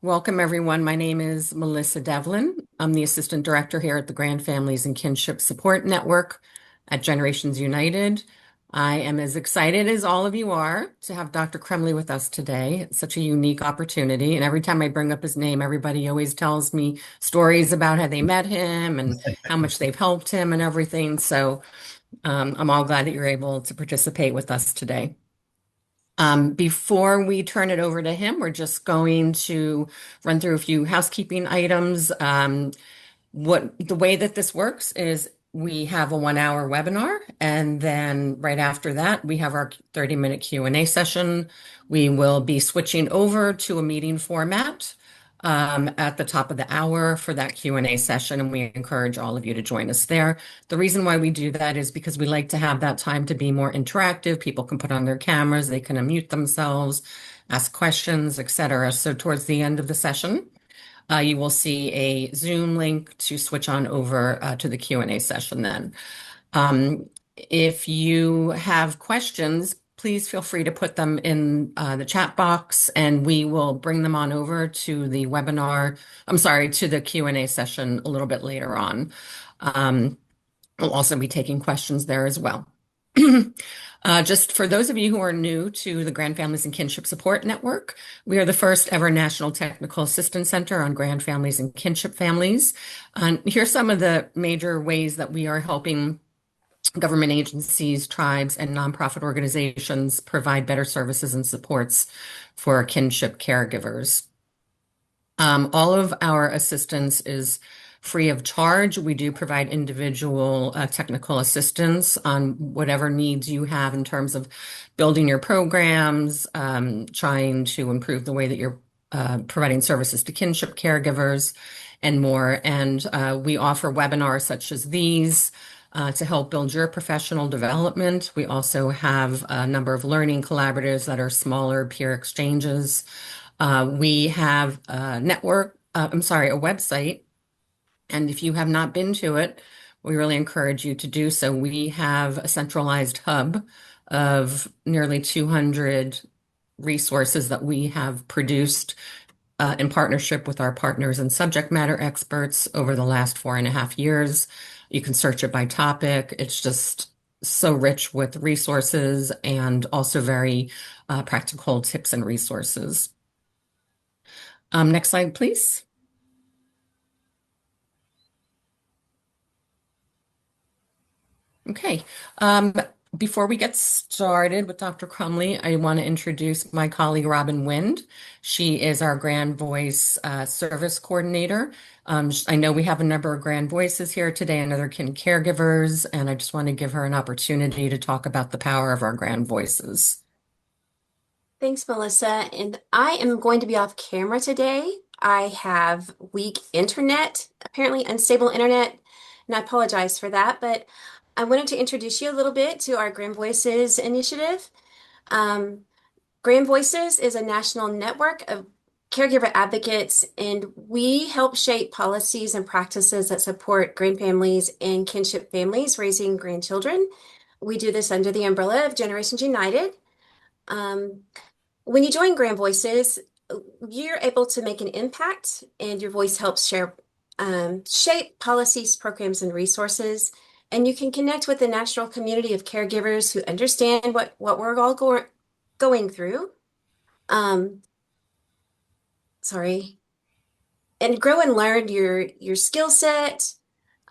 Welcome, everyone. My name is Melissa Devlin. I'm the Assistant Director here at the Grandfamilies and Kinship Support Network at Generations United. I am as excited as all of you are to have Dr. Crumbley with us today. It's such a unique opportunity. And every time I bring up his name, everybody always tells me stories about how they met him and how much they've helped him and everything. So I'm all glad that you're able to participate with us today. Before we turn it over to him, we're just going to run through a few housekeeping items. What the way that this works is we have a 1 hour webinar, and then right after that, we have our 30-minute Q&A session. We will be switching over to a meeting format at the top of the hour for that Q&A session, and we encourage all of you to join us there. The reason why we do that is because we like to have that time to be more interactive. People can put on their cameras, they can unmute themselves, ask questions, etc. So towards the end of the session, you will see a Zoom link to switch on over to the Q&A session then. If you have questions, please feel free to put them in the chat box and we will bring them on over to the webinar, to the Q&A session a little bit later on. We'll also be taking questions there as well. Just for those of you who are new to the Grandfamilies and Kinship Support Network, we are the first ever National Technical Assistance Center on Grandfamilies and Kinship families. Here's some of the major ways that we are helping government agencies, tribes, and nonprofit organizations provide better services and supports for kinship caregivers. All of our assistance is free of charge. We do provide individual technical assistance on whatever needs you have in terms of building your programs, trying to improve the way that you're providing services to kinship caregivers, and more. And we offer webinars such as these to help build your professional development. We also have a number of learning collaboratives that are smaller peer exchanges. We have a website. And if you have not been to it, we really encourage you to do so. We have a centralized hub of nearly 200 resources that we have produced in partnership with our partners and subject matter experts over the last 4.5 years. You can search it by topic. It's just so rich with resources and also very practical tips and resources. Next slide, please. Okay. Before we get started with Dr. Crumbley, I want to introduce my colleague, Robin Wind. She is our Grand Voice Service Coordinator. I know we have a number of Grand Voices here today and other caregivers, and I just want to give her an opportunity to talk about the power of our Grand Voices. Thanks, Melissa. And I am going to be off camera today. I have weak internet, apparently unstable internet, and I apologize for that, but I wanted to introduce you a little bit to our Grand Voices initiative. Grand Voices is a national network of caregiver advocates, and we help shape policies and practices that support grandfamilies and kinship families raising grandchildren. We do this under the umbrella of Generations United. When you join Grand Voices, you're able to make an impact, and your voice helps shape policies, programs, and resources. And you can connect with the national community of caregivers who understand what we're all going through. And grow and learn your skill set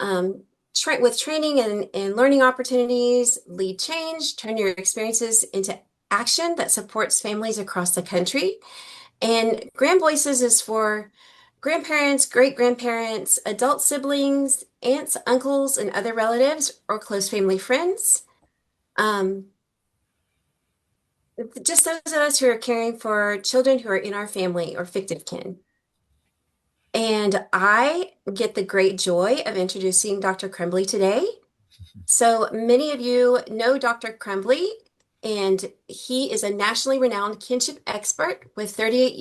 with training and learning opportunities, lead change, turn your experiences into action that supports families across the country. And Grand Voices is for grandparents, great-grandparents, adult siblings, aunts, uncles, and other relatives or close family friends. Just those of us who are caring for children who are in our family or fictive kin. And I get the great joy of introducing Dr. Crumbley today. So many of you know Dr. Crumbley, and he is a nationally renowned kinship expert with 38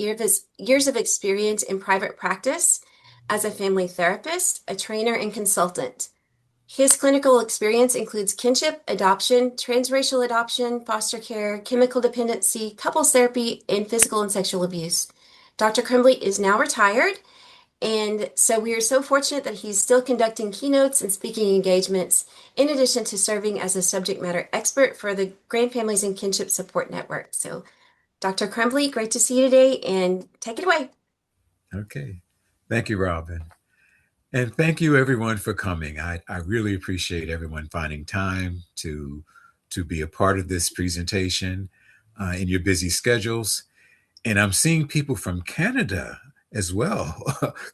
years of experience in private practice as a family therapist, a trainer, and consultant. His clinical experience includes kinship, adoption, transracial adoption, foster care, chemical dependency, couples therapy, and physical and sexual abuse. Dr. Crumbley is now retired, and so we are so fortunate that he's still conducting keynotes and speaking engagements, in addition to serving as a subject matter expert for the Grandfamilies and Kinship Support Network. So, Dr. Crumbley, great to see you today, and take it away. Okay. Thank you, Robin. And thank you everyone for coming. I really appreciate everyone finding time to be a part of this presentation in your busy schedules. And I'm seeing people from Canada as well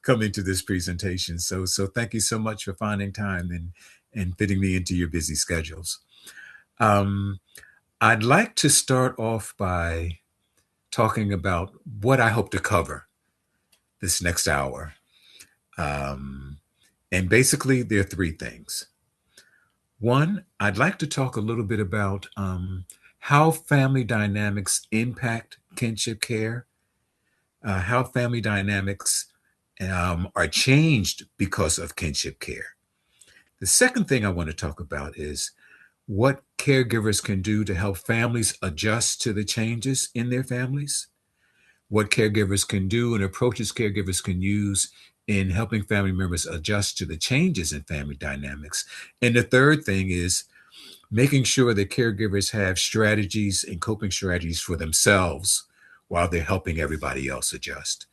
coming to this presentation. So thank you so much for finding time and fitting me into your busy schedules. Um, I'd like to start off by talking about what I hope to cover this next hour. Um, and basically, there are three things. One, I'd like to talk a little bit about how family dynamics impact kinship care, how family dynamics are changed because of kinship care. The second thing I want to talk about is what caregivers can do to help families adjust to the changes in their families, what caregivers can do and approaches caregivers can use in helping family members adjust to the changes in family dynamics. And the third thing is making sure that caregivers have strategies and coping strategies for themselves while they're helping everybody else adjust.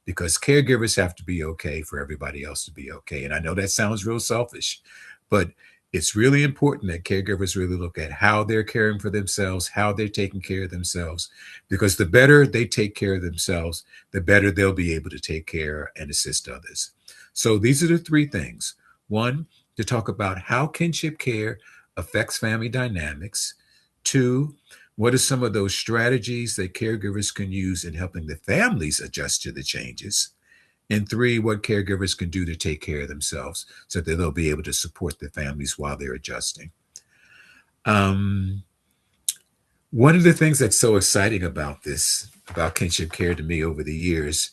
Because caregivers have to be okay for everybody else to be okay. And I know that sounds real selfish, but it's really important that caregivers really look at how they're caring for themselves, how they're taking care of themselves, because the better they take care of themselves, the better they'll be able to take care and assist others. So these are the three things. One, to talk about how kinship care affects family dynamics. Two, what are some of those strategies that caregivers can use in helping the families adjust to the changes? And three, what caregivers can do to take care of themselves so that they'll be able to support the families while they're adjusting. Um, One of the things that's so exciting about this, about kinship care to me over the years,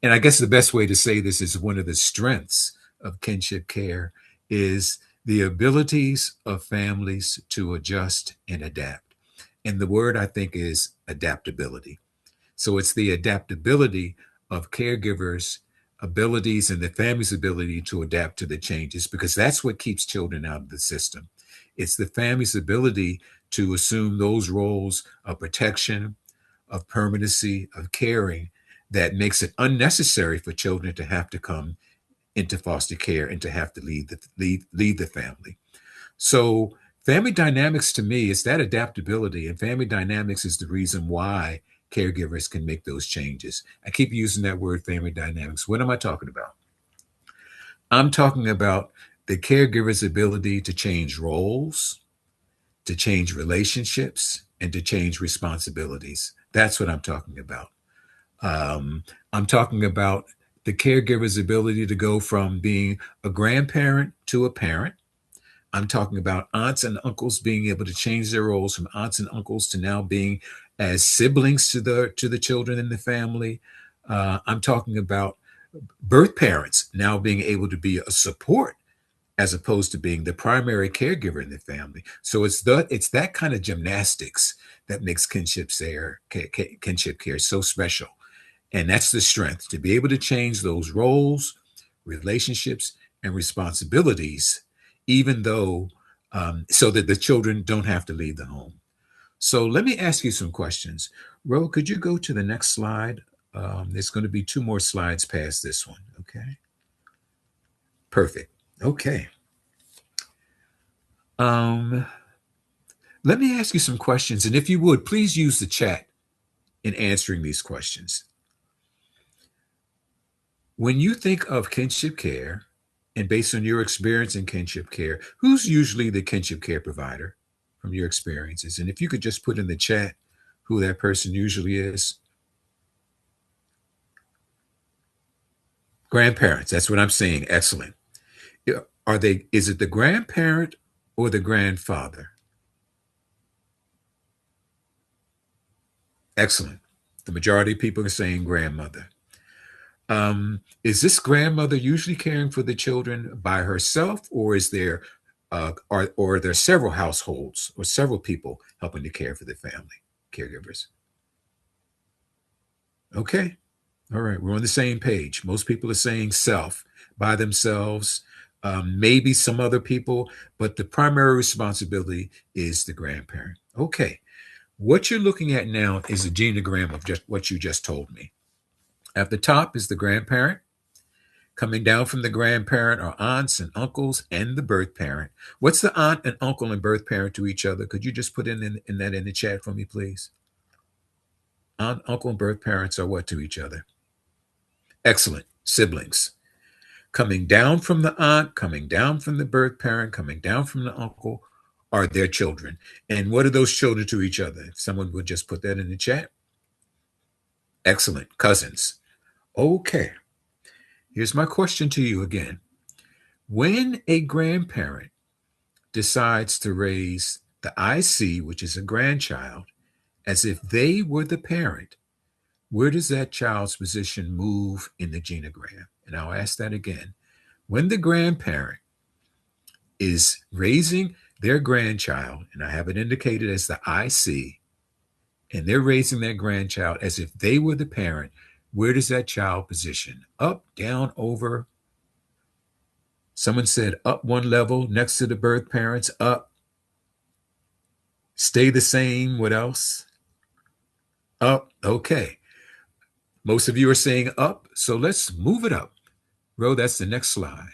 and I guess the best way to say this is one of the strengths of kinship care is the abilities of families to adjust and adapt. And the word I think is adaptability. So it's the adaptability of caregivers' abilities and the family's ability to adapt to the changes, because that's what keeps children out of the system. It's the family's ability to assume those roles of protection, of permanency, of caring that makes it unnecessary for children to have to come into foster care and to have to leave the family. So family dynamics to me is that adaptability, and family dynamics is the reason why caregivers can make those changes. I keep using that word family dynamics. What am I talking about? I'm talking about the caregiver's ability to change roles, to change relationships, and to change responsibilities. That's what I'm talking about. I'm talking about the caregiver's ability to go from being a grandparent to a parent. I'm talking about aunts and uncles being able to change their roles from aunts and uncles to now being as siblings to the children in the family. I'm talking about birth parents now being able to be a support as opposed to being the primary caregiver in the family. So it's that kind of gymnastics that makes kinship care so special. And that's the strength to be able to change those roles, relationships, and responsibilities, even though, so that the children don't have to leave the home. So let me ask you some questions. Ro, could you go to the next slide? There's going to be two more slides past this one. Okay. Perfect. Okay. Um, Let me ask you some questions. And if you would, please use the chat in answering these questions. When you think of kinship care, and based on your experience in kinship care, who's usually the kinship care provider from your experiences? And if you could just put in the chat who that person usually is. Grandparents, that's what I'm saying. Excellent. Is it the grandparent or the grandfather? Excellent. The majority of people are saying grandmother. Is this grandmother usually caring for the children by herself, or is there, or are there several households or several people helping to care for the family, caregivers? Okay, All right, we're on the same page. Most people are saying self, by themselves, maybe some other people, but the primary responsibility is the grandparent. Okay, what you're looking at now is a genogram of just what you just told me. At the top is the grandparent. Coming down from the grandparent are aunts and uncles and the birth parent. What's the aunt and uncle and birth parent to each other? Could you just put in that in the chat for me, please? Aunt, uncle, and birth parents are what to each other? Excellent. Siblings. Coming down from the aunt, coming down from the birth parent, coming down from the uncle are their children. And what are those children to each other? If someone would just put that in the chat. Excellent. Cousins. Okay. Here's my question to you again. When a grandparent decides to raise the IC, which is a grandchild, as if they were the parent, where does that child's position move in the genogram? And I'll ask that again. When the grandparent is raising their grandchild, and I have it indicated as the IC, and they're raising their grandchild as if they were the parent, where does that child position? Up, down, over? Someone said up one level next to the birth parents, up, stay the same. What else? Up. Okay. Most of you are saying up, so let's move it up. Ro, that's the next slide.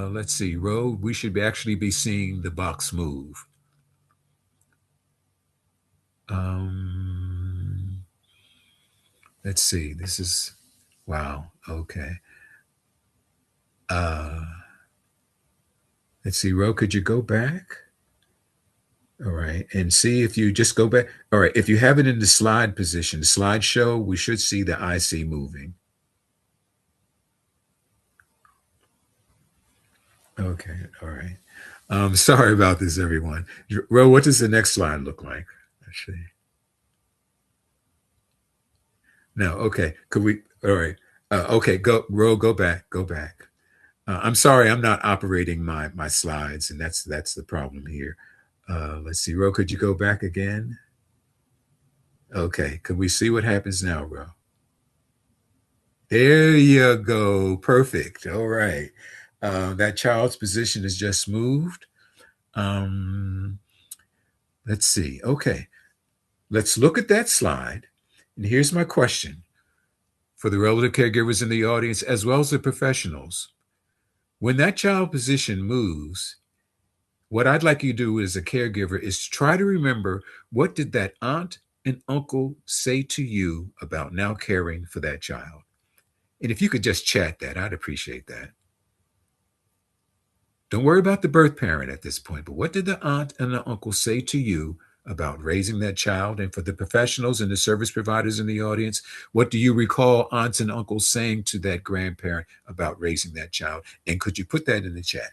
Let's see, Ro, we should actually be seeing the box move. Let's see, this is, wow, okay. Let's see, Ro, could you go back? All right, and see if you just go back. All right, if you have it in the slide position, the slideshow, we should see the IC moving. Okay, all right. Sorry about this, everyone. Ro, what does the next slide look like? Let's see. No, okay. Could we? All right. Okay, Ro, go back, go back. I'm sorry, I'm not operating my slides, and that's the problem here. Let's see, Ro, could you go back again? Okay, could we see what happens now, Ro? There you go. Perfect. All right. That child's position is just moved. Um, let's see. Okay. Let's look at that slide. And here's my question for the relative caregivers in the audience, as well as the professionals. When that child position moves, what I'd like you to do as a caregiver is try to remember, what did that aunt and uncle say to you about now caring for that child? And if you could just chat that, I'd appreciate that. Don't worry about the birth parent at this point, but what did the aunt and the uncle say to you about raising that child? And for the professionals and the service providers in the audience, what do you recall aunts and uncles saying to that grandparent about raising that child? And could you put that in the chat?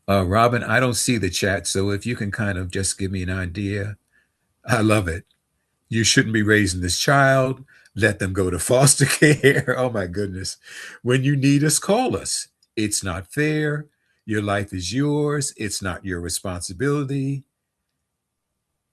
Robin, I don't see the chat, so if you can kind of just give me an idea. I love it. You shouldn't be raising this child. Let them go to foster care. Oh my goodness. When you need us, call us. It's not fair. Your life is yours. It's not your responsibility.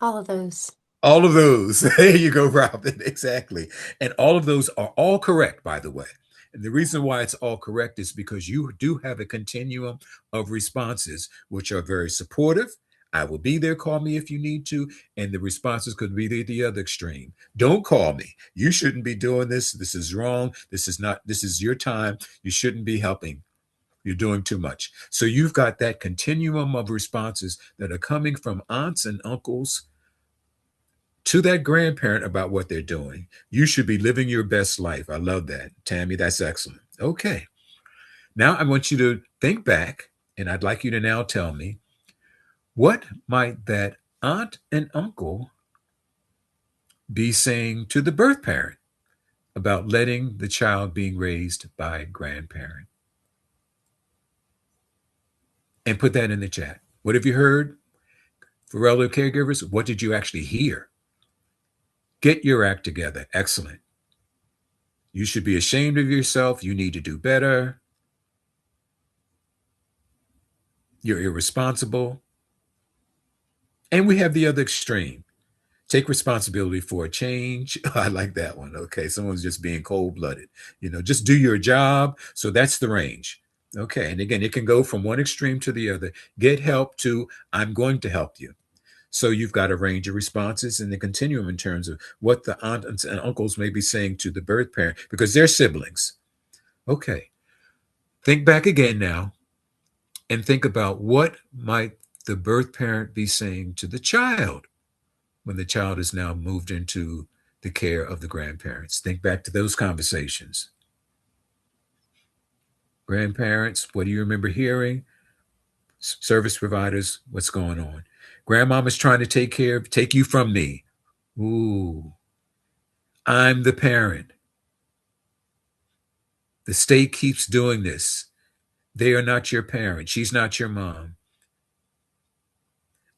All of those. All of those. There you go, Robin. Exactly. And all of those are all correct, by the way. And the reason why it's all correct is because you do have a continuum of responses, which are very supportive. I will be there. Call me if you need to. And the responses could be the other extreme. Don't call me. You shouldn't be doing this. This is wrong. This is your time. You shouldn't be helping. You're doing too much. So you've got that continuum of responses that are coming from aunts and uncles to that grandparent about what they're doing. You should be living your best life. I love that. Tammy, that's excellent. Okay. Now I want you to think back, and I'd like you to now tell me, what might that aunt and uncle be saying to the birth parent about letting the child being raised by a grandparent? And put that in the chat. What have you heard? For relative caregivers, what did you actually hear? Get your act together. Excellent. You should be ashamed of yourself. You need to do better. You're irresponsible. And we have the other extreme. Take responsibility for a change. I like that one. Okay, someone's just being cold-blooded. Just do your job. So that's the range. Okay, and again, it can go from one extreme to the other. Get help to I'm going to help you. So you've got a range of responses in the continuum in terms of what the aunts and uncles may be saying to the birth parent because they're siblings. Okay, think back again now and think about what might the birth parent be saying to the child when the child is now moved into the care of the grandparents. Think back to those conversations. Grandparents, what do you remember hearing? Service providers, what's going on? Grandmama's trying to take you from me. Ooh, I'm the parent. The state keeps doing this. They are not your parent. She's not your mom.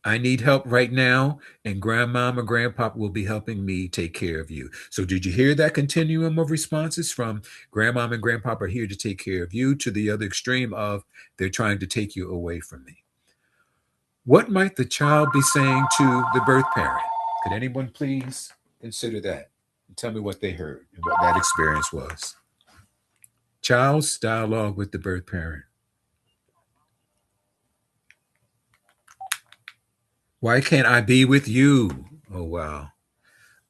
I need help right now, and grandmama, grandpapa will be helping me take care of you. So, did you hear that continuum of responses from grandmama and grandpapa are here to take care of you to the other extreme of they're trying to take you away from me? What might the child be saying to the birth parent? Could anyone please consider that and tell me what they heard and what that experience was? Child's dialogue with the birth parent. Why can't I be with you? Oh, wow.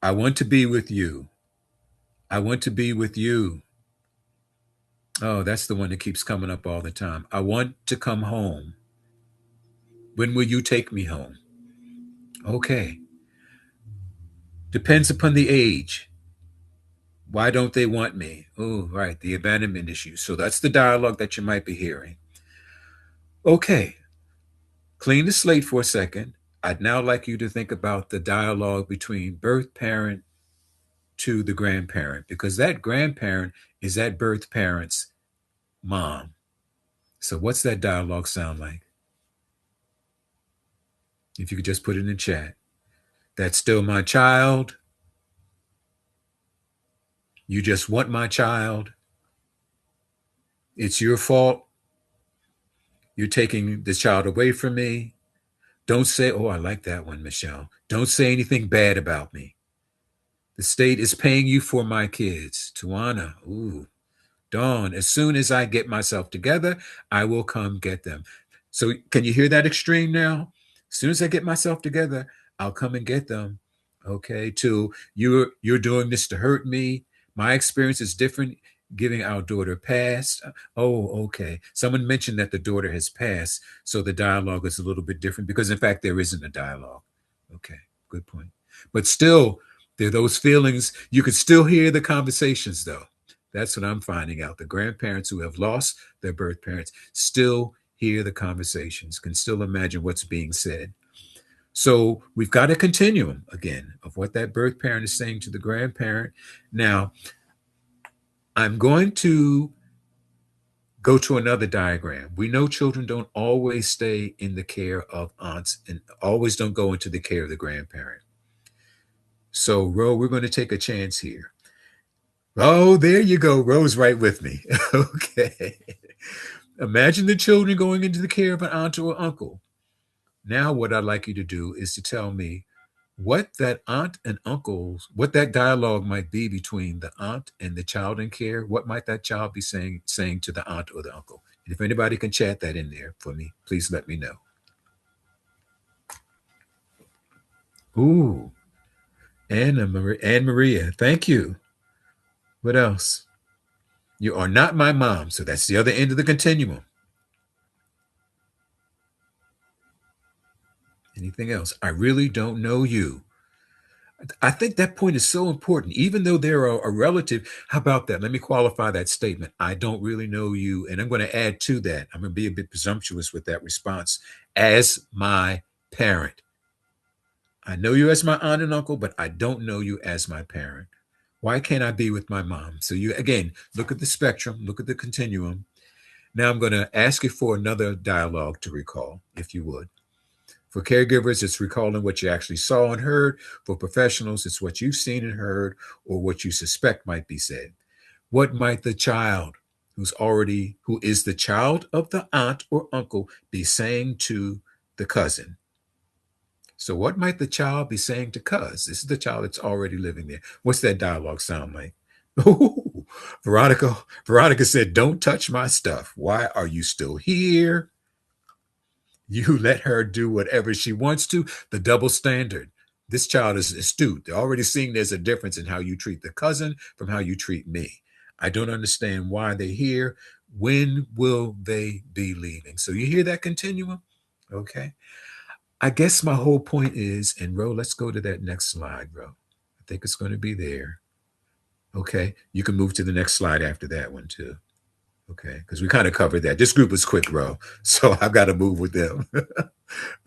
I want to be with you. I want to be with you. Oh, that's the one that keeps coming up all the time. I want to come home. When will you take me home? Okay. Depends upon the age. Why don't they want me? Oh, right. The abandonment issue. So that's the dialogue that you might be hearing. Okay. Clean the slate for a second. I'd now like you to think about the dialogue between birth parent to the grandparent, because that grandparent is that birth parent's mom. So what's that dialogue sound like? If you could just put it in the chat. That's still my child. You just want my child. It's your fault. You're taking the child away from me. Don't say, oh, I like that one, Michelle. Don't say anything bad about me. The state is paying you for my kids. Tuana, ooh. Dawn, as soon as I get myself together, I will come get them. So can you hear that extreme now? As soon as I get myself together, I'll come and get them. Okay, to you're doing this to hurt me. My experience is different. Giving our daughter passed. Oh, okay. Someone mentioned that the daughter has passed, so the dialogue is a little bit different because, in fact, there isn't a dialogue. Okay, good point. But still, there are those feelings. You can still hear the conversations, though. That's what I'm finding out. The grandparents who have lost their birth parents still hear the conversations, can still imagine what's being said. So we've got a continuum again of what that birth parent is saying to the grandparent. Now, I'm going to go to another diagram. We know children don't always stay in the care of aunts and always don't go into the care of the grandparent. So, Ro, we're going to take a chance here. Oh, there you go. Ro's right with me. Okay. Imagine the children going into the care of an aunt or uncle. Now, what I'd like you to do is to tell me what that aunt and uncles, what that dialogue might be between the aunt and the child in care. What might that child be saying to the aunt or the uncle? And if anybody can chat that in there for me, please let me know. Ooh, Anne Maria, thank you. What else? You are not my mom. So that's the other end of the continuum. Anything else? I really don't know you. I think that point is so important. Even though they're a relative, how about that? Let me qualify that statement. I don't really know you. And I'm going to add to that. I'm going to be a bit presumptuous with that response as my parent. I know you as my aunt and uncle, but I don't know you as my parent. Why can't I be with my mom? So you, again, look at the spectrum, look at the continuum. Now I'm going to ask you for another dialogue to recall, if you would. For caregivers, it's recalling what you actually saw and heard. For professionals, it's what you've seen and heard or what you suspect might be said. What might the child who is the child of the aunt or uncle be saying to the cousin? So what might the child be saying to cuz? This is the child that's already living there. What's that dialogue sound like? Ooh, Veronica said, "Don't touch my stuff. Why are you still here? You let her do whatever she wants to." The double standard. This child is astute. They're already seeing there's a difference in how you treat the cousin from how you treat me. I don't understand why they're here. When will they be leaving? So you hear that continuum? Okay. I guess my whole point is, and Ro, let's go to that next slide, Ro. I think it's going to be there. Okay. You can move to the next slide after that one, too. Okay. Because we kind of covered that. This group was quick, Ro. So I've got to move with them.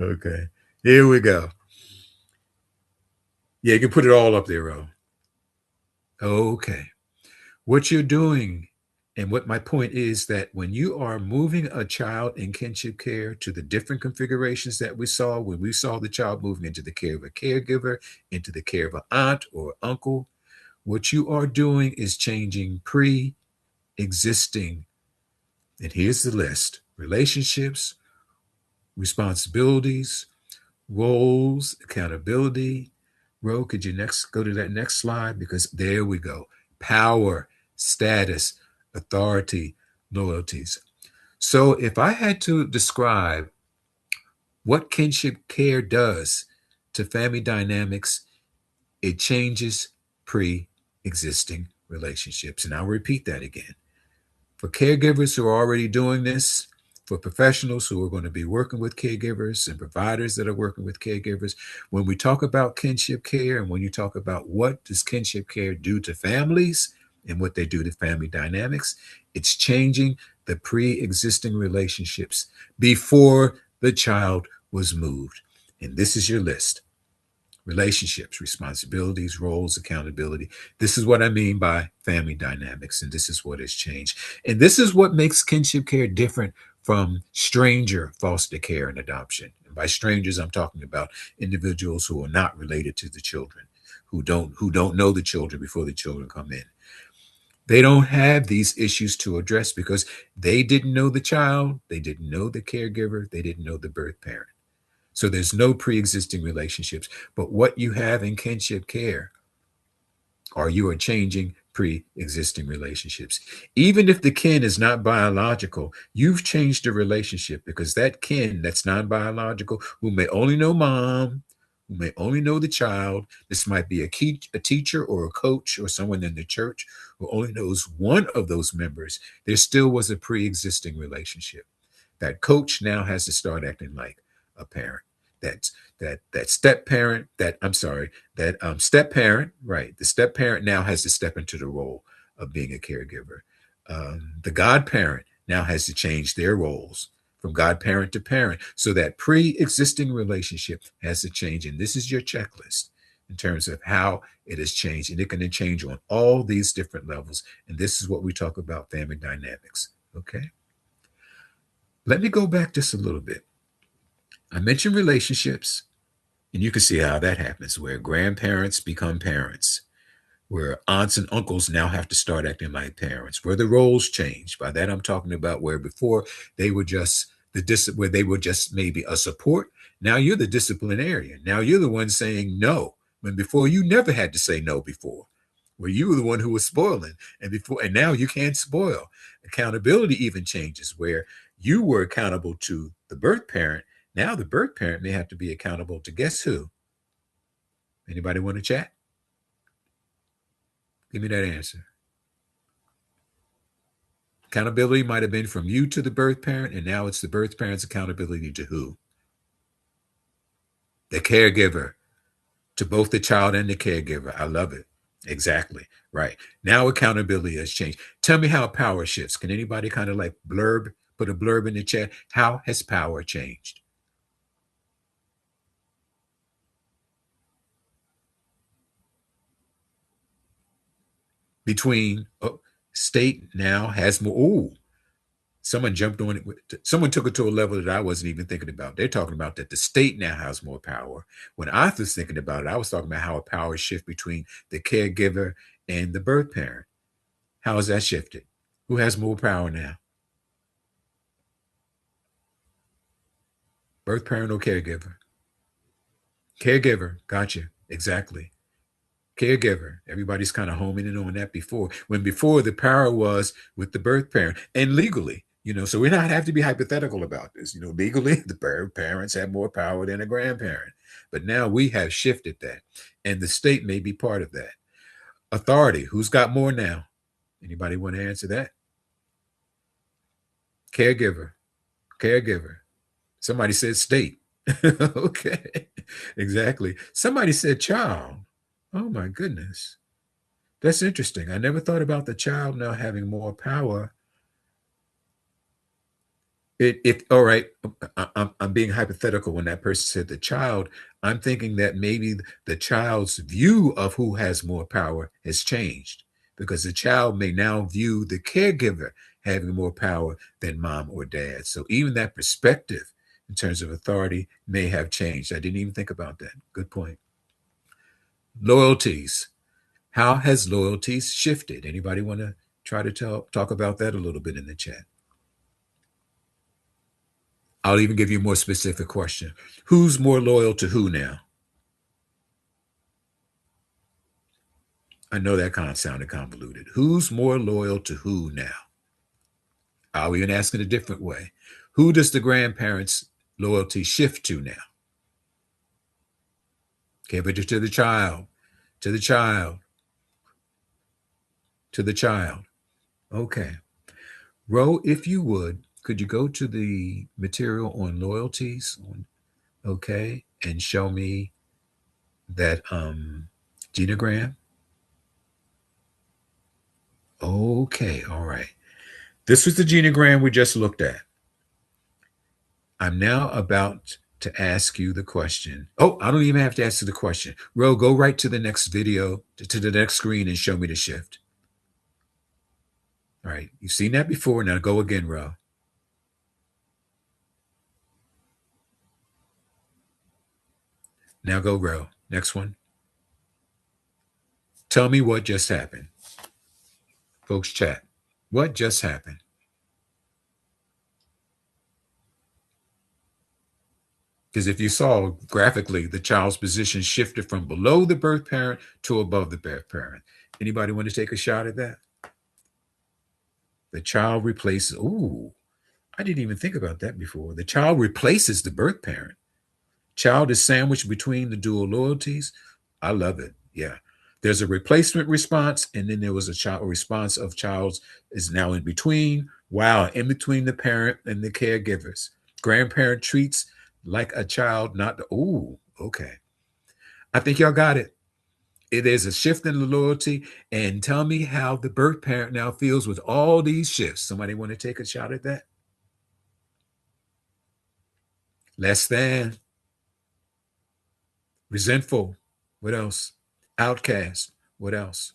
Okay. Here we go. Yeah, you can put it all up there, Ro. Okay. What you're doing, and what my point is, that when you are moving a child in kinship care to the different configurations that we saw, when we saw the child moving into the care of a caregiver, into the care of an aunt or uncle, what you are doing is changing pre-existing, and here's the list: relationships, responsibilities, roles, accountability. Ro, could you next go to that next slide? Because there we go. Power, status, authority, loyalties. So if I had to describe what kinship care does to family dynamics, it changes pre-existing relationships. And I'll repeat that again. For caregivers who are already doing this, for professionals who are going to be working with caregivers and providers that are working with caregivers, when we talk about kinship care and when you talk about what does kinship care do to families and what they do to family dynamics, it's changing the pre-existing relationships before the child was moved. And this is your list: relationships, responsibilities, roles, accountability. This is what I mean by family dynamics, and this is what has changed. And this is what makes kinship care different from stranger foster care and adoption. And by strangers, I'm talking about individuals who are not related to the children, who don't know the children before the children come in. They don't have these issues to address because they didn't know the child, they didn't know the caregiver, they didn't know the birth parent. So there's no pre-existing relationships. But what you have in kinship care are you are changing pre-existing relationships. Even if the kin is not biological, you've changed the relationship, because that kin that's non-biological, who may only know mom, who may only know the child, this might be a teacher or a coach or someone in the church who only knows one of those members, there still was a pre-existing relationship. That coach now has to start acting like a parent. That's that step parent, that I'm sorry, that step parent, right? The step parent now has to step into the role of being a caregiver. The godparent now has to change their roles from godparent to parent. So that pre-existing relationship has to change. And this is your checklist in terms of how it has changed. And it can change on all these different levels. And this is what we talk about family dynamics. Okay. Let me go back just a little bit. I mentioned relationships, and you can see how that happens, where grandparents become parents, where aunts and uncles now have to start acting like parents, where the roles change. By that, I'm talking about where before they were just where they were just maybe a support. Now you're the disciplinarian. Now you're the one saying no, when before you never had to say no before, where you were the one who was spoiling, and now you can't spoil. Accountability even changes, where you were accountable to the birth parent. Now the birth parent may have to be accountable to guess who? Anybody want to chat? Give me that answer. Accountability might have been from you to the birth parent, and now it's the birth parent's accountability to who? The caregiver, to both the child and the caregiver. I love it. Exactly. Right. Now accountability has changed. Tell me how power shifts. Can anybody kind of like put a blurb in the chat? How has power changed? Between state now has more. Ooh, someone jumped on it. Someone took it to a level that I wasn't even thinking about. They're talking about that the state now has more power. When I was thinking about it, I was talking about how a power shift between the caregiver and the birth parent. How has that shifted? Who has more power now? Birth parent or caregiver? Caregiver. Gotcha. Exactly. Caregiver. Everybody's kind of homing in on that before. When before the power was with the birth parent and legally, so we not have to be hypothetical about this. Legally, the parents have more power than a grandparent. But now we have shifted that. And the state may be part of that. Authority. Who's got more now? Anybody want to answer that? Caregiver. Caregiver. Somebody said state. Okay. Exactly. Somebody said child. Oh my goodness. That's interesting. I never thought about the child now having more power. All right. I'm being hypothetical when that person said the child. I'm thinking that maybe the child's view of who has more power has changed because the child may now view the caregiver having more power than mom or dad. So even that perspective in terms of authority may have changed. I didn't even think about that. Good point. Loyalties. How has loyalties shifted? Anybody want to try to talk about that a little bit in the chat? I'll even give you a more specific question. Who's more loyal to who now? I know that kind of sounded convoluted. Who's more loyal to who now? I'll even ask it a different way. Who does the grandparents' loyalty shift to now? Give it to the child, to the child, to the child. Okay. Ro, if you would, could you go to the material on loyalties? Okay. And show me that genogram. Okay. All right. This was the genogram we just looked at. I'm now about to ask you the question. Oh, I don't even have to ask you the question. Ro, go right to the next video, to the next screen and show me the shift. All right. You've seen that before. Now go again, Ro. Now go, Ro. Next one. Tell me what just happened. Folks, chat. What just happened? Because if you saw graphically, the child's position shifted from below the birth parent to above the birth parent. Anybody want to take a shot at that? The child replaces, ooh, I didn't even think about that before. The child replaces the birth parent. Child is sandwiched between the dual loyalties. I love it. Yeah. There's a replacement response, and then there was a response of child's is now in between. Wow, in between the parent and the caregivers. Grandparent treats like a child, not the, ooh, okay. I think y'all got it. There's a shift in the loyalty, and tell me how the birth parent now feels with all these shifts. Somebody want to take a shot at that? Less than. Resentful. What else? Outcast. What else?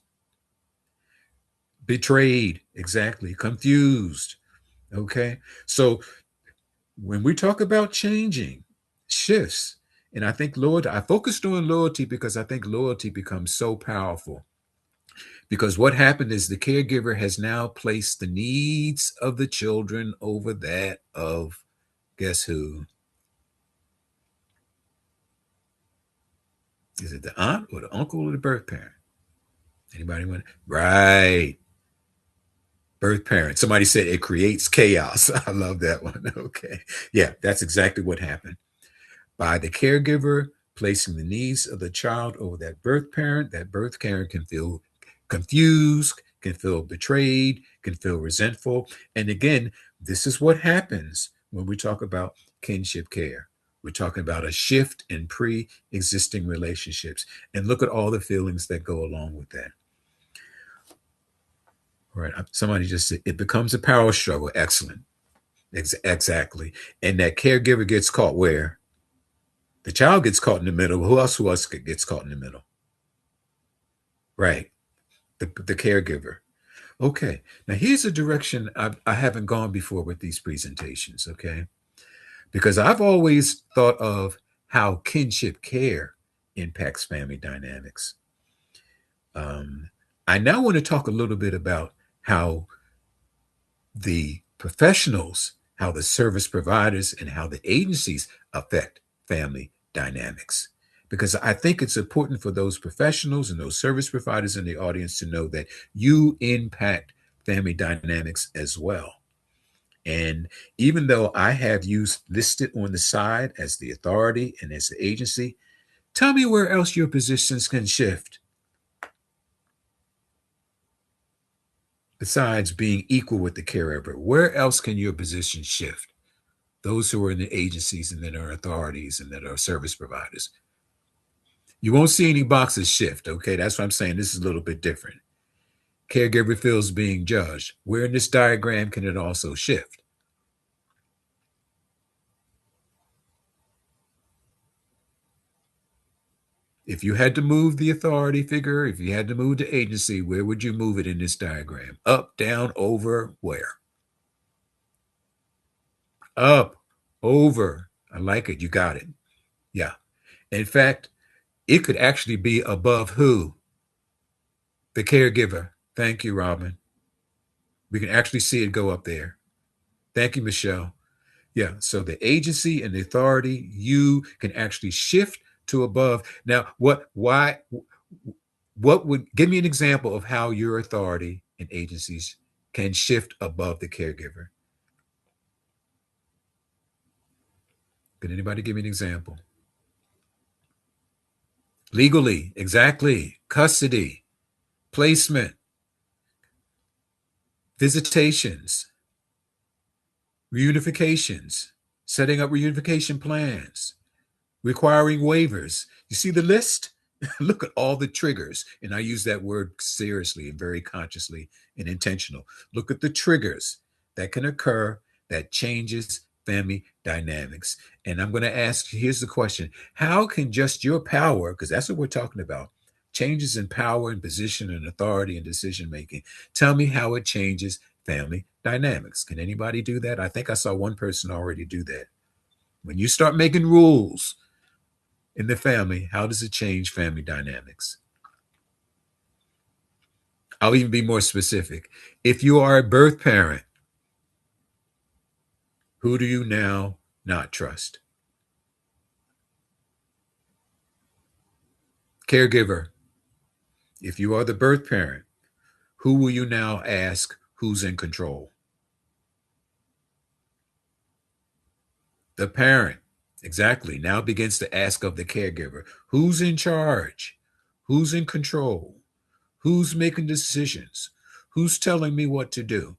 Betrayed. Exactly. Confused. Okay. So when we talk about changing shifts, and I think loyalty, I focused on loyalty because I think loyalty becomes so powerful. Because what happened is the caregiver has now placed the needs of the children over that of guess who? Is it the aunt or the uncle or the birth parent? Anybody want? Right. Birth parent. Somebody said it creates chaos. I love that one. Okay. Yeah, that's exactly what happened. By the caregiver placing the needs of the child over that birth parent can feel confused, can feel betrayed, can feel resentful. And again, this is what happens when we talk about kinship care. We're talking about a shift in pre-existing relationships. And look at all the feelings that go along with that. All right. Somebody just said it becomes a power struggle. Excellent. Exactly. And that caregiver gets caught where? The child gets caught in the middle. Who else gets caught in the middle? Right. The caregiver. Okay. Now here's a direction I haven't gone before with these presentations. Okay. Because I've always thought of how kinship care impacts family dynamics. I now want to talk a little bit about how the professionals, how the service providers, and how the agencies affect family dynamics. because I think it's important for those professionals and those service providers in the audience to know that you impact family dynamics as well. And even though I have you listed on the side as the authority and as the agency, tell me where else your positions can shift besides being equal with the caregiver. Where else can your position shift? Those who are in the agencies and that are authorities and that are service providers. You won't see any boxes shift, okay? That's what I'm saying. This is a little bit different. Caregiver feels being judged. Where in this diagram can it also shift? If you had to move the authority figure, if you had to move the agency, where would you move it in this diagram? Up, down, over, where? Up, over. I like it. You got it. Yeah. In fact, it could actually be above who? The caregiver. Thank you, Robin. We can actually see it go up there. Thank you, Michelle. Yeah. So the agency and the authority, you can actually shift to above. Now, what would give me an example of how your authority and agencies can shift above the caregiver? Can anybody give me an example? Legally, exactly. Custody, placement, visitations, reunifications, setting up reunification plans, requiring waivers. You see the list? Look at all the triggers. And I use that word seriously and very consciously and intentional. Look at the triggers that can occur that changes family dynamics. And I'm going to ask you, here's the question. How can just your power, because that's what we're talking about, changes in power and position and authority and decision making, tell me how it changes family dynamics? Can anybody do that? I think I saw one person already do that. When you start making rules in the family, how does it change family dynamics? I'll even be more specific. If you are a birth parent, who do you now not trust? Caregiver. If you are the birth parent, who will you now ask who's in control? The parent. Exactly. Now begins to ask of the caregiver, who's in charge? Who's in control? Who's making decisions? Who's telling me what to do?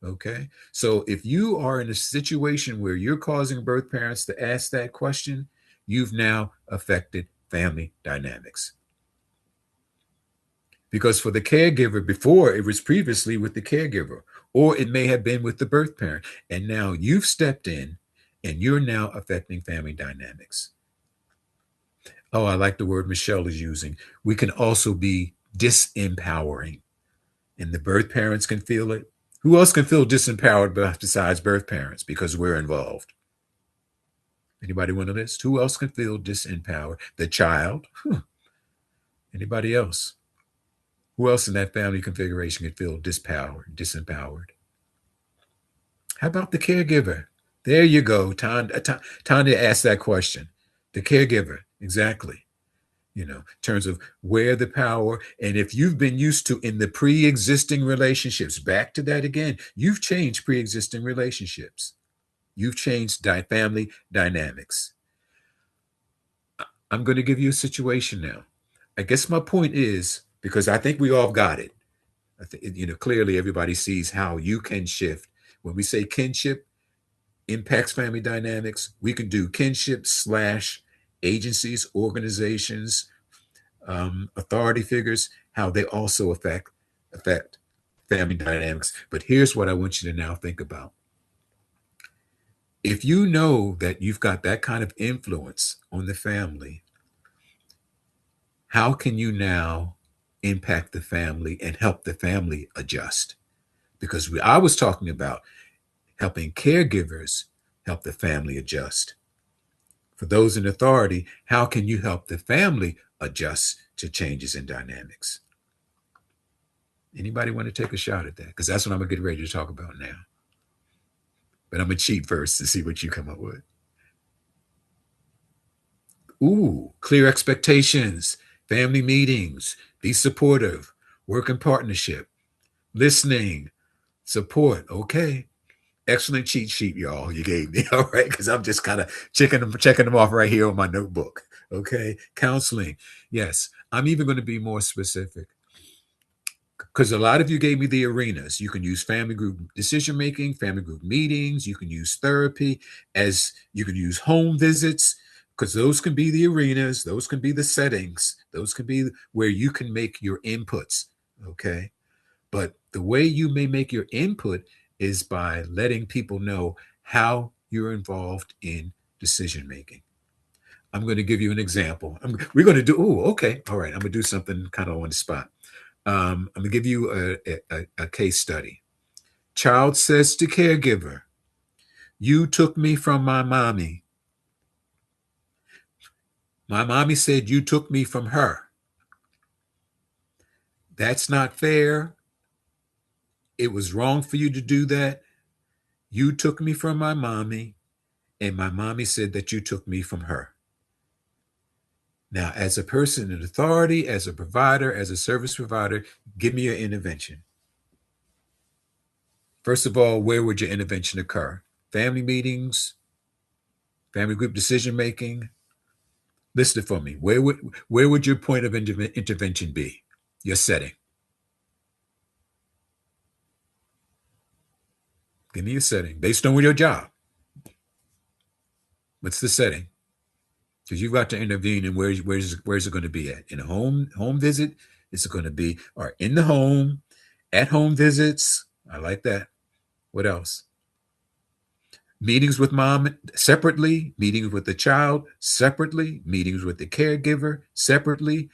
Okay. So if you are in a situation where you're causing birth parents to ask that question, you've now affected family dynamics. Because for the caregiver, before it was previously with the caregiver, or it may have been with the birth parent. And now you've stepped in and you're now affecting family dynamics. Oh, I like the word Michelle is using. We can also be disempowering, and the birth parents can feel it. Who else can feel disempowered besides birth parents because we're involved? Anybody want a list? Who else can feel disempowered? The child? Anybody else? Who else in that family configuration can feel disempowered? How about the caregiver? There you go. Tanya asked that question. The caregiver, exactly. In terms of where the power, and if you've been used to in the pre-existing relationships, back to that again, you've changed pre-existing relationships. You've changed family dynamics. I'm going to give you a situation now. I guess my point is, because I think we all got it. I think, clearly everybody sees how you can shift. When we say kinship impacts family dynamics, we can do kinship / agencies, organizations, authority figures, how they also affect family dynamics. But here's what I want you to now think about. If you know that you've got that kind of influence on the family, how can you now impact the family and help the family adjust? Because I was talking about helping caregivers help the family adjust. For those in authority, how can you help the family adjust to changes in dynamics? Anybody want to take a shot at that? Because that's what I'm going to get ready to talk about now. But I'm going to cheat first to see what you come up with. Ooh, clear expectations, family meetings, be supportive, work in partnership, listening, support. Okay. Excellent cheat sheet, y'all. You gave me. All right. Because I'm just kind of checking them off right here on my notebook. Okay. Counseling. Yes. I'm even going to be more specific because a lot of you gave me the arenas. You can use family group decision making, family group meetings. You can use therapy, as you can use home visits, because those can be the arenas. Those can be the settings. Those can be where you can make your inputs. Okay. But the way you may make your input is by letting people know how you're involved in decision making. I'm going to give you an example. We're going to do, oh, okay. All right. I'm going to do something kind of on the spot. I'm going to give you a case study. Child says to caregiver, "You took me from my mommy. My mommy said you took me from her. That's not fair. It was wrong for you to do that. You took me from my mommy, and my mommy said that you took me from her." Now, as a person in authority, as a provider, as a service provider, give me your intervention. First of all, where would your intervention occur? Family meetings, family group decision making. List it for me. Where would your point of intervention be? Your setting. Give me your setting based on your job. What's the setting? Because you've got to intervene, and where's it going to be at? In a home visit? Is it going to be or in the home, at home visits? I like that. What else? Meetings with mom separately, meetings with the child separately, meetings with the caregiver separately,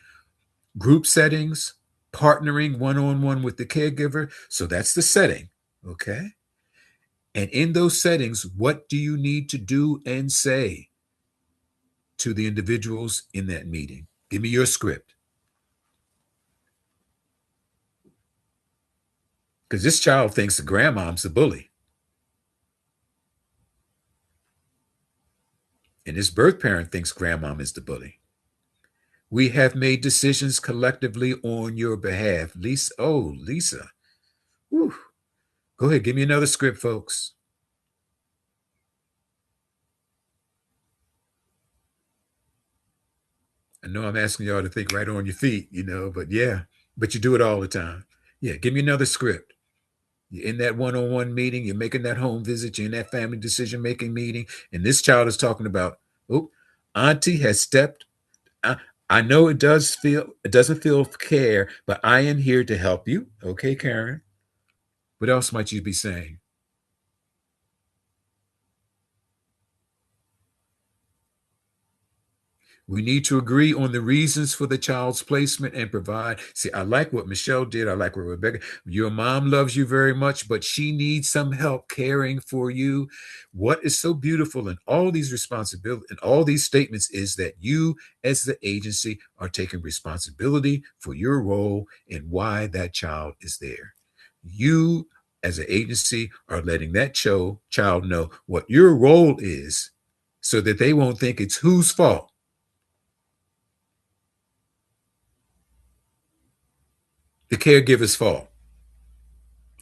group settings, partnering one-on-one with the caregiver. So that's the setting. Okay. And in those settings, what do you need to do and say to the individuals in that meeting? Give me your script. Because this child thinks the grandmom's the bully. And this birth parent thinks grandmom is the bully. We have made decisions collectively on your behalf. Lisa, oh, Lisa. Whew. Go ahead, give me another script, folks. I know I'm asking y'all to think right on your feet, but yeah, but you do it all the time. Yeah, give me another script. You're in that one-on-one meeting, you're making that home visit, you're in that family decision-making meeting, and this child is talking about, oh, auntie has stepped. I know it doesn't feel care, but I am here to help you. Okay, Karen. What else might you be saying? We need to agree on the reasons for the child's placement and provide. See, I like what Michelle did. I like what Rebecca. Your mom loves you very much, but she needs some help caring for you. What is so beautiful in all these responsibilities and all these statements is that you, as the agency, are taking responsibility for your role and why that child is there. You, as an agency, are letting that child know what your role is so that they won't think it's whose fault. The caregiver's fault.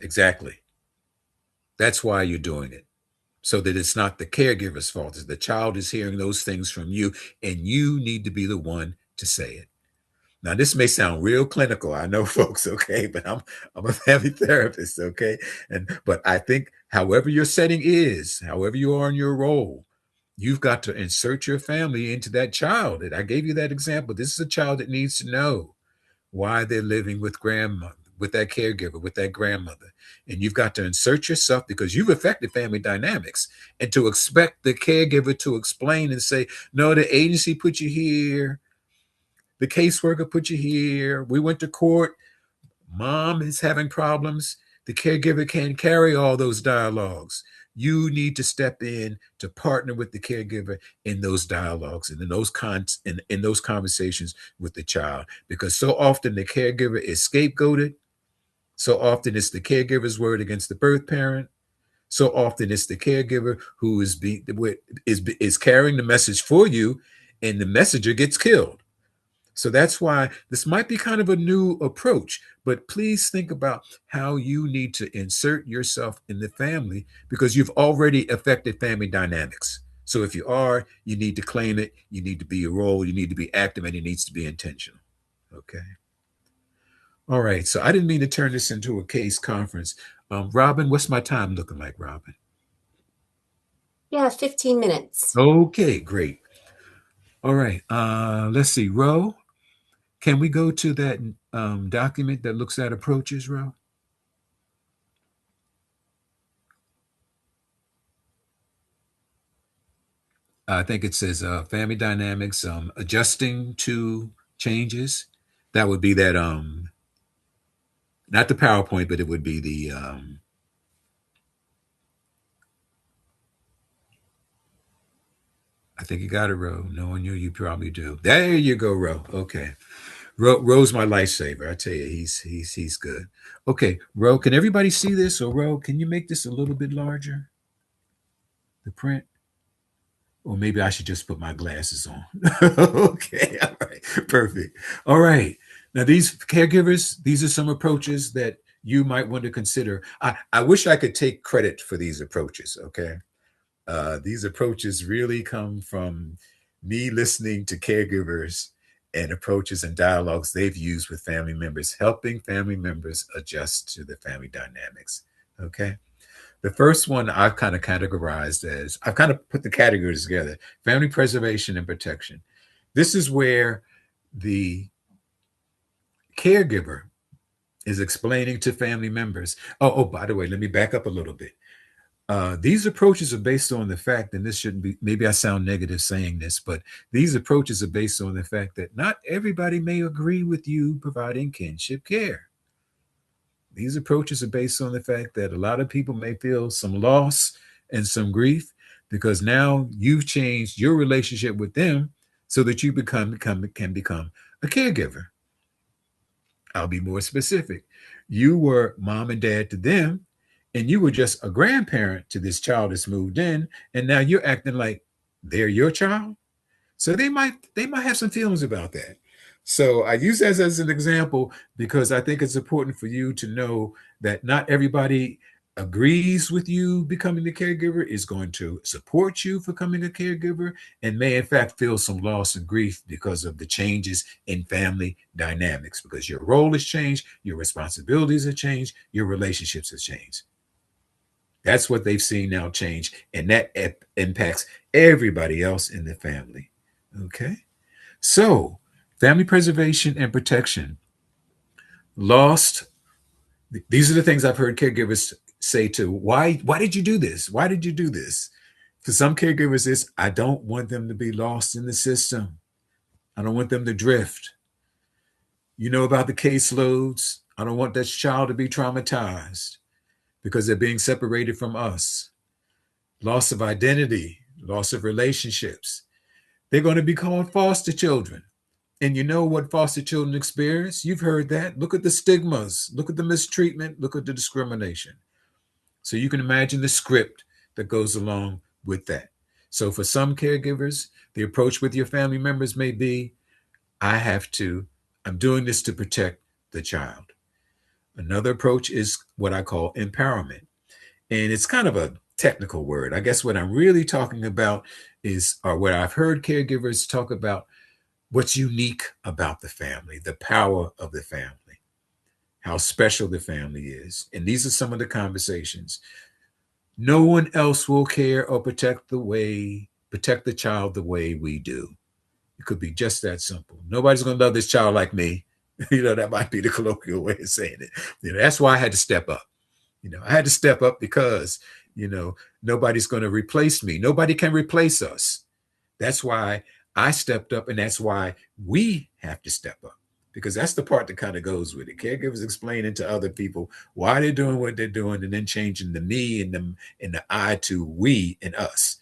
Exactly. That's why you're doing it. So that it's not the caregiver's fault. The child is hearing those things from you, and you need to be the one to say it. Now, this may sound real clinical, I know, folks, okay, but I'm a family therapist, okay? But I think however your setting is, however you are in your role, you've got to insert your family into that child. And I gave you that example. This is a child that needs to know why they're living with grandmother, with that caregiver, with that grandmother. And you've got to insert yourself because you've affected family dynamics. And to expect the caregiver to explain and say, no, the agency put you here, the caseworker put you here, we went to court, mom is having problems. The caregiver can't carry all those dialogues. You need to step in to partner with the caregiver in those dialogues and in those conversations with the child. Because so often the caregiver is scapegoated. So often it's the caregiver's word against the birth parent. So often it's the caregiver who is carrying the message for you, and the messenger gets killed. So that's why this might be kind of a new approach, but please think about how you need to insert yourself in the family because you've already affected family dynamics. So if you are, you need to claim it, you need to be a role, you need to be active, and it needs to be intentional. Okay. All right. So I didn't mean to turn this into a case conference. Robin, what's my time looking like, Robin? Yeah, 15 minutes. Okay, great. All right. Let's see. Ro, can we go to that document that looks at approaches, Ro? I think it says family dynamics, adjusting to changes. That would be that, not the PowerPoint, but it would be the, I think you got it, Ro. Knowing you, you probably do. There you go, Ro. Okay. Ro's my lifesaver. I tell you, he's good. Okay, Ro, can everybody see this? Or Ro, can you make this a little bit larger? The print? Or maybe I should just put my glasses on. Okay, all right, perfect. All right. Now, these caregivers, these are some approaches that you might want to consider. I wish I could take credit for these approaches, okay? These approaches really come from me listening to caregivers and approaches and dialogues they've used with family members, helping family members adjust to the family dynamics, okay? The first one I've kind of categorized as I've kind of put the categories together: family preservation and protection. This is where the caregiver is explaining to family members. Oh, by the way, let me back up a little bit. These approaches are based on the fact, and this shouldn't be, maybe I sound negative saying this, but these approaches are based on the fact that not everybody may agree with you providing kinship care. These approaches are based on the fact that a lot of people may feel some loss and some grief because now you've changed your relationship with them so that you can become a caregiver. I'll be more specific. You were mom and dad to them, and you were just a grandparent to this child that's moved in, and now you're acting like they're your child. So they might have some feelings about that. So I use that as an example because I think it's important for you to know that not everybody agrees with you becoming the caregiver, is going to support you for becoming a caregiver, and may in fact feel some loss and grief because of the changes in family dynamics, because your role has changed, your responsibilities have changed, your relationships have changed. That's what they've seen now change, and that impacts everybody else in the family. Okay. So, family preservation and protection. Lost. These are the things I've heard caregivers say to, why did you do this? Why did you do this? For some caregivers, it's, I don't want them to be lost in the system. I don't want them to drift. You know about the caseloads. I don't want that child to be traumatized because they're being separated from us. Loss of identity, loss of relationships. They're going to be called foster children. And you know what foster children experience? You've heard that. Look at the stigmas, look at the mistreatment, look at the discrimination. So you can imagine the script that goes along with that. So for some caregivers, the approach with your family members may be, I'm doing this to protect the child. Another approach is what I call empowerment. And it's kind of a technical word. I guess what I'm really talking about is, or what I've heard caregivers talk about, what's unique about the family, the power of the family, how special the family is. And these are some of the conversations. No one else will care or protect the child the way we do. It could be just that simple. Nobody's going to love this child like me. That might be the colloquial way of saying it. That's why I had to step up. I had to step up because, nobody's going to replace me. Nobody can replace us. That's why I stepped up, and that's why we have to step up, because that's the part that kind of goes with it. Caregivers explaining to other people why they're doing what they're doing, and then changing the me and the I to we and us.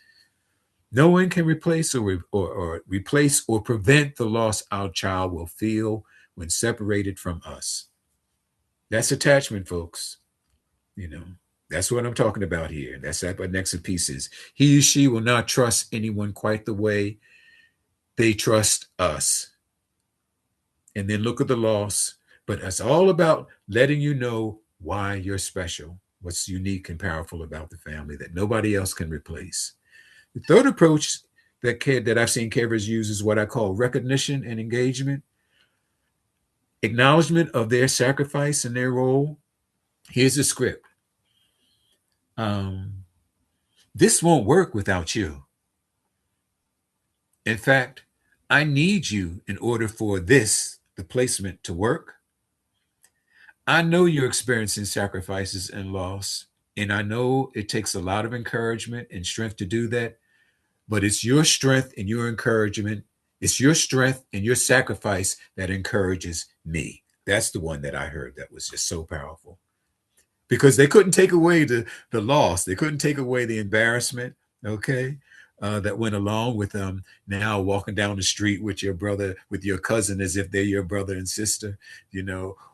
No one can replace or replace or prevent the loss our child will feel when separated from us. That's attachment, folks. That's what I'm talking about here. That's that next piece is, he or she will not trust anyone quite the way they trust us. And then look at the loss. But it's all about letting you know why you're special, what's unique and powerful about the family that nobody else can replace. The third approach that I've seen caregivers use is what I call recognition and engagement, acknowledgement of their sacrifice and their role. Here's the script. Um, this won't work without you. In fact, I need you in order for the placement, to work. I know you're experiencing sacrifices and loss, and I know it takes a lot of encouragement and strength to do that, but it's your strength and your encouragement. It's your strength and your sacrifice that encourages me. That's the one that I heard that was just so powerful, because they couldn't take away the loss. They couldn't take away the embarrassment, okay, that went along with now walking down the street with your brother, with your cousin, as if they're your brother and sister,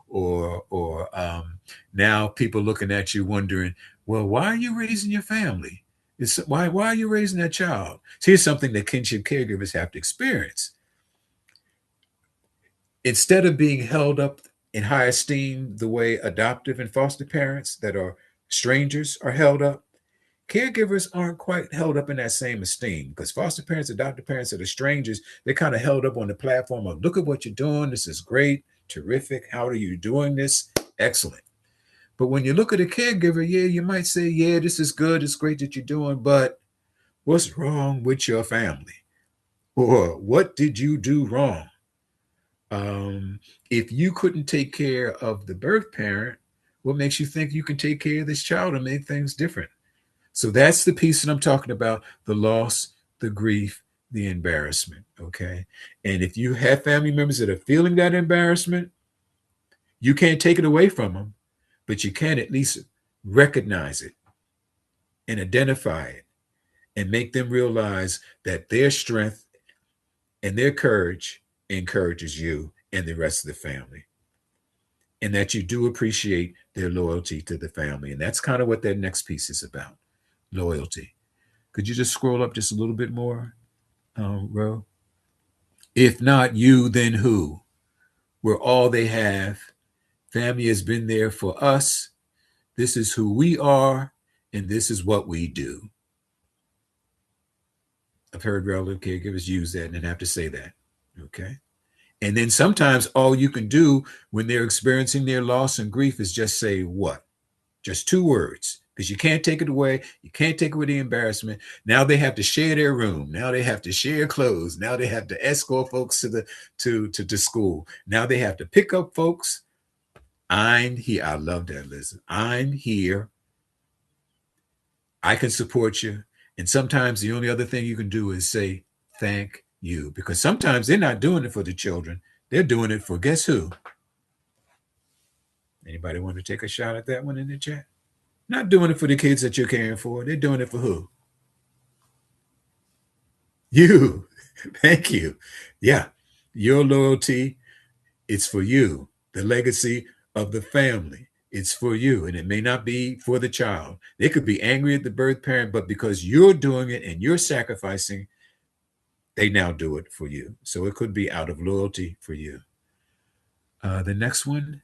or now people looking at you wondering, well, why are you raising your family? Why are you raising that child? So here's something that kinship caregivers have to experience. Instead of being held up in high esteem the way adoptive and foster parents that are strangers are held up, caregivers aren't quite held up in that same esteem, because foster parents, adoptive parents that are strangers, they're kind of held up on the platform of, look at what you're doing. This is great, terrific. How are you doing this? Excellent. But when you look at a caregiver, yeah, you might say, yeah, this is good. It's great that you're doing, but what's wrong with your family? Or what did you do wrong? If you couldn't take care of the birth parent, what makes you think you can take care of this child and make things different? So that's the piece that I'm talking about: the loss, the grief, the embarrassment. Okay. And if you have family members that are feeling that embarrassment, you can't take it away from them, but you can at least recognize it and identify it and make them realize that their strength and their courage encourages you and the rest of the family, and that you do appreciate their loyalty to the family. And that's kind of what that next piece is about: loyalty. Could you just scroll up just a little bit more, Ro? If not you, then who? We're all they have. Family has been there for us. This is who we are, and this is what we do. I've heard relative caregivers use that and have to say that. Okay. And then sometimes all you can do when they're experiencing their loss and grief is just say what? Just two words, because you can't take it away. You can't take away the embarrassment. Now they have to share their room. Now they have to share clothes. Now they have to escort folks to school. Now they have to pick up folks. I'm here. I love that, Liz. I'm here. I can support you. And sometimes the only other thing you can do is say thank you, because sometimes they're not doing it for the children. They're doing it for, guess who? Anybody want to take a shot at that one in the chat? Not doing it for the kids that you're caring for. They're doing it for who? You. Thank you. Yeah. Your loyalty, it's for you. The legacy of the family, it's for you. And it may not be for the child. They could be angry at the birth parent, but because you're doing it and you're sacrificing, they now do it for you. So it could be out of loyalty for you. The next one.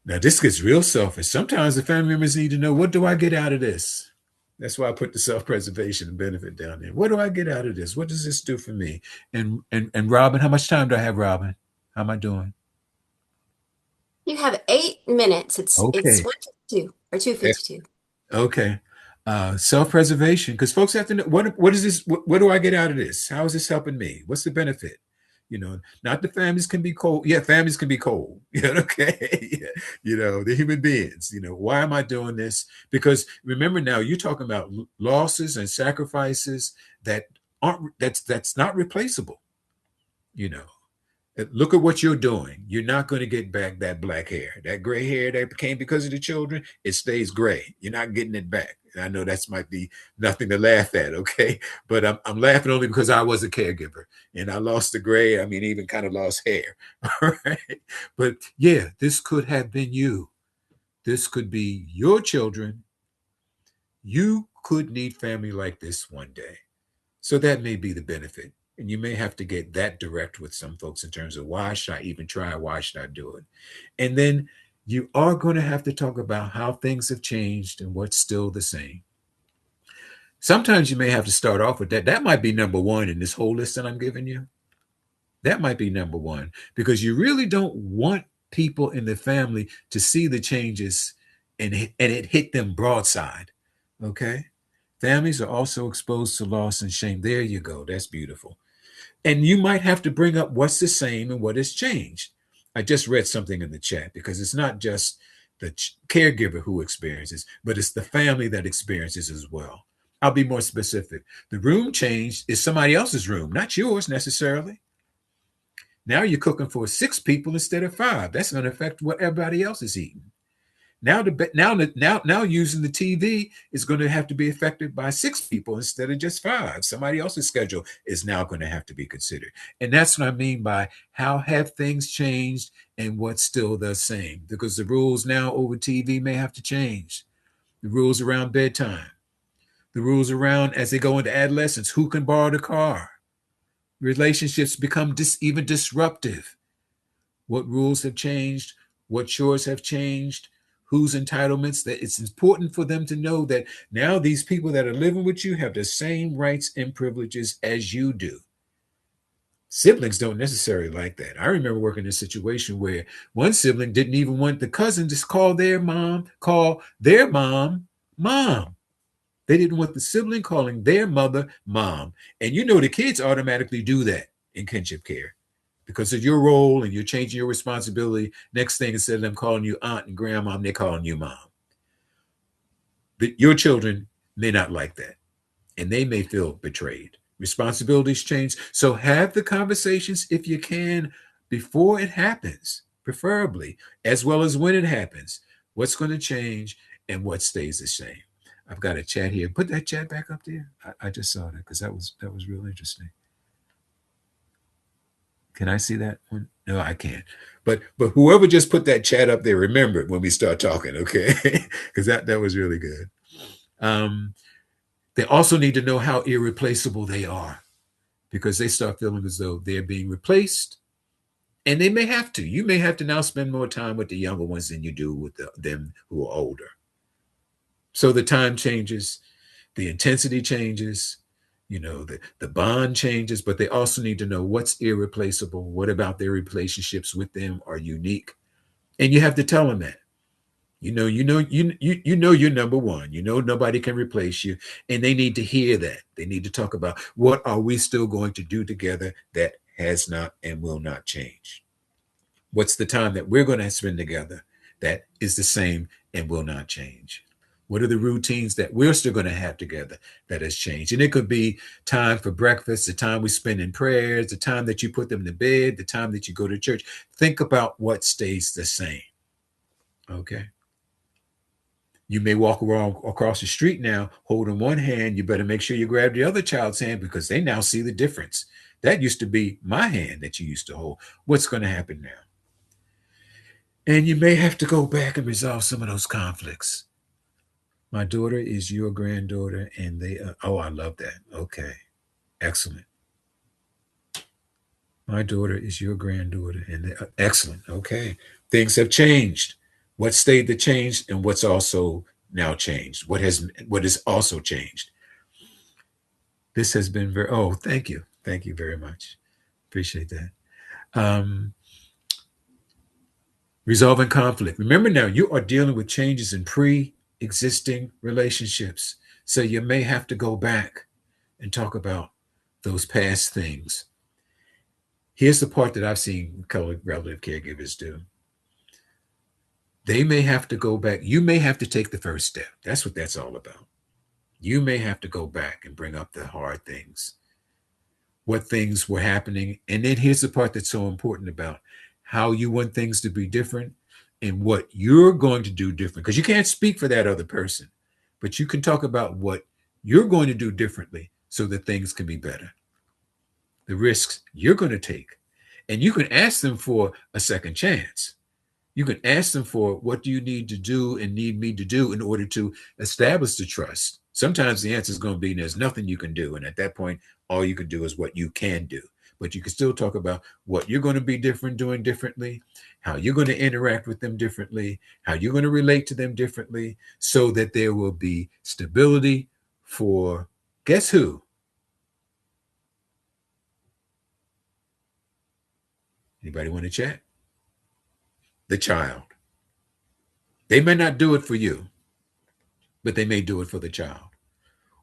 Now, this gets real selfish. Sometimes the family members need to know, what do I get out of this? That's why I put the self-preservation and benefit down there. What do I get out of this? What does this do for me? And Robin, how much time do I have, Robin? How am I doing? You have 8 minutes. It's Okay. 1:52 or 2:52. Okay. Self-preservation, because folks have to know, what is this? What do I get out of this? How is this helping me? What's the benefit? Not the families can be cold. Yeah, families can be cold. Okay. The human beings, why am I doing this? Because remember, now you're talking about losses and sacrifices that's not replaceable. Look at what you're doing. You're not going to get back that black hair, that gray hair that came because of the children. It stays gray. You're not getting it back. And I know that might be nothing to laugh at, okay? But I'm laughing only because I was a caregiver and I lost the gray. I mean, even kind of lost hair. All right. But yeah, this could have been you. This could be your children. You could need family like this one day. So that may be the benefit. And you may have to get that direct with some folks in terms of why should I even try? Why should I do it? And then you are going to have to talk about how things have changed and what's still the same. Sometimes you may have to start off with that. That might be number one in this whole list that I'm giving you. That might be number one because you really don't want people in the family to see the changes and it hit them broadside. Okay. Families are also exposed to loss and shame. There you go. That's beautiful. And you might have to bring up what's the same and what has changed. I just read something in the chat because it's not just the caregiver who experiences, but it's the family that experiences as well. I'll be more specific. The room change is somebody else's room, not yours necessarily. Now you're cooking for 6 people instead of 5. That's going to affect what everybody else is eating. Now using the TV is going to have to be affected by 6 people instead of just 5. Somebody else's schedule is now going to have to be considered. And that's what I mean by how have things changed and what's still the same. Because the rules now over TV may have to change. The rules around bedtime, the rules around as they go into adolescence, who can borrow the car. Relationships become even disruptive. What rules have changed, what chores have changed, whose entitlements, that it's important for them to know that now these people that are living with you have the same rights and privileges as you do. Siblings don't necessarily like that. I remember working in a situation where one sibling didn't even want the cousin to call their mom, mom. They didn't want the sibling calling their mother mom. And you know the kids automatically do that in kinship care because of your role and you're changing your responsibility. Next thing, instead of them calling you aunt and grandma, they're calling you mom. But your children may not like that and they may feel betrayed. Responsibilities change. So have the conversations if you can before it happens, preferably, as well as when it happens. What's going to change and what stays the same. I've got a chat here. Put that chat back up there. I just saw that because that was real interesting. Can I see that one? No, I can't. But whoever just put that chat up there, remember it when we start talking, okay? Because that was really good. They also need to know how irreplaceable they are because they start feeling as though they're being replaced. And they may have to. You may have to now spend more time with the younger ones than you do with them who are older. So the time changes, the intensity changes, the bond changes, but they also need to know what's irreplaceable. What about their relationships with them are unique? And you have to tell them that. You know you're number one. You know nobody can replace you. And they need to hear that. They need to talk about what are we still going to do together that has not and will not change. What's the time that we're going to spend together that is the same and will not change? What are the routines that we're still going to have together that has changed? And it could be time for breakfast, the time we spend in prayers, the time that you put them to bed, the time that you go to church. Think about what stays the same. Okay. You may walk around across the street now holding one hand. You better make sure you grab the other child's hand because they now see the difference. That used to be my hand that you used to hold. What's going to happen now? And you may have to go back and resolve some of those conflicts. My daughter is your granddaughter, and they oh, I love that. Okay, excellent. My daughter is your granddaughter, and they excellent. Okay, things have changed. What stayed the change, and what's also now changed? What is also changed? This has been very. Oh, thank you very much. Appreciate that. Resolving conflict. Remember now, you are dealing with changes in pre-existing relationships. So you may have to go back and talk about those past things. Here's the part that I've seen relative caregivers do. They may have to go back. You may have to take the first step. That's what that's all about. You may have to go back and bring up the hard things, what things were happening. And then here's the part that's so important about how you want things to be different and what you're going to do different. Because you can't speak for that other person, but you can talk about what you're going to do differently so that things can be better. The risks you're going to take. And you can ask them for a second chance. You can ask them for what do you need to do and need me to do in order to establish the trust Sometimes the answer is going to be there's nothing you can do. And at that point, all you can do is what you can do. But you can still talk about what you're going to be different, doing differently, how you're going to interact with them differently, how you're going to relate to them differently, so that there will be stability for guess who? Anybody want to chat? The child. They may not do it for you, but they may do it for the child.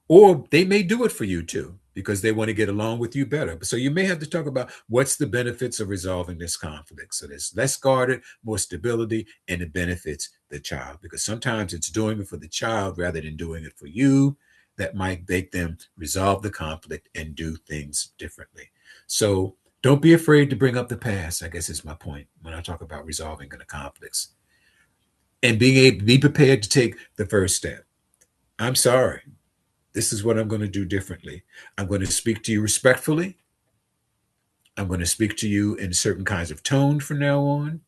Or they may do it for you too, because they want to get along with you better. So you may have to talk about what's the benefits of resolving this conflict. So there's less guarded, more stability, and it benefits the child. Because sometimes it's doing it for the child rather than doing it for you that might make them resolve the conflict and do things differently. So don't be afraid to bring up the past, I guess is my point when I talk about resolving the conflicts. And being able to be prepared to take the first step. I'm sorry. This is what I'm going to do differently. I'm going to speak to you respectfully. I'm going to speak to you in certain kinds of tone from now on.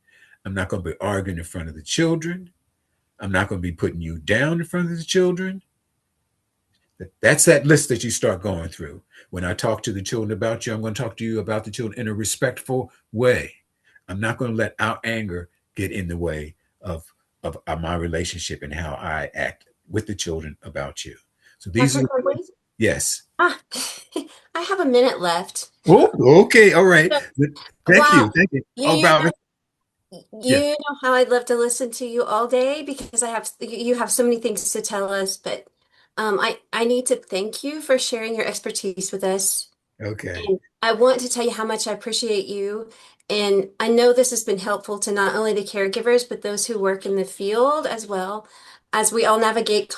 I'm not going to be arguing in front of the children. I'm not going to be putting you down in front of the children. That's that list that you start going through. When I talk to the children about you, I'm going to talk to you about the children in a respectful way. I'm not going to let our anger get in the way of my relationship and how I act with the children about you. So these Dr. are, Crumbley? yes. Ah, I have a minute left. Oh, okay. All right. So, Thank wow, you. Thank you. Oh, you Robin. Yes. you know how I'd love to listen to you all day because you have so many things to tell us, but I need to thank you for sharing your expertise with us. Okay. And I want to tell you how much I appreciate you. And I know this has been helpful to not only the caregivers, but those who work in the field as well, as we all navigate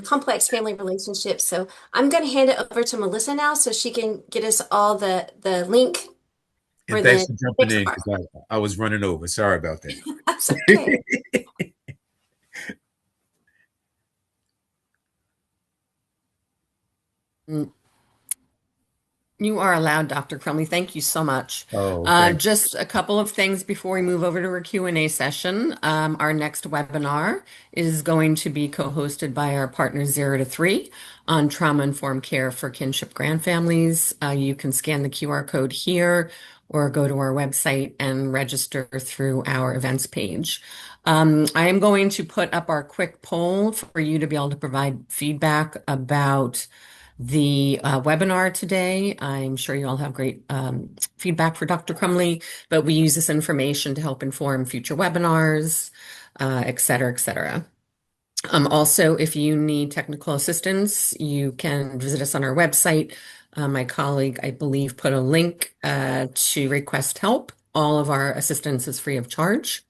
complex family relationships. So I'm going to hand it over to Melissa now so she can get us all the link And for thanks the for jumping next in part. because I was running over. Sorry about that. That's okay. Mm, You are allowed, Dr. Crumley. Thank you so much. Oh, thank Just a couple of things before we move over to our Q&A session. Our next webinar is going to be co-hosted by our partners 0 to 3 on trauma-informed care for kinship grandfamilies. You can scan the QR code here or go to our website and register through our events page. I am going to put up our quick poll for you to be able to provide feedback about the webinar today. I'm sure you all have great feedback for Dr. Crumley, but we use this information to help inform future webinars, et cetera, et cetera. Also, if you need technical assistance, you can visit us on our website. My colleague, I believe, put a link to request help. All of our assistance is free of charge.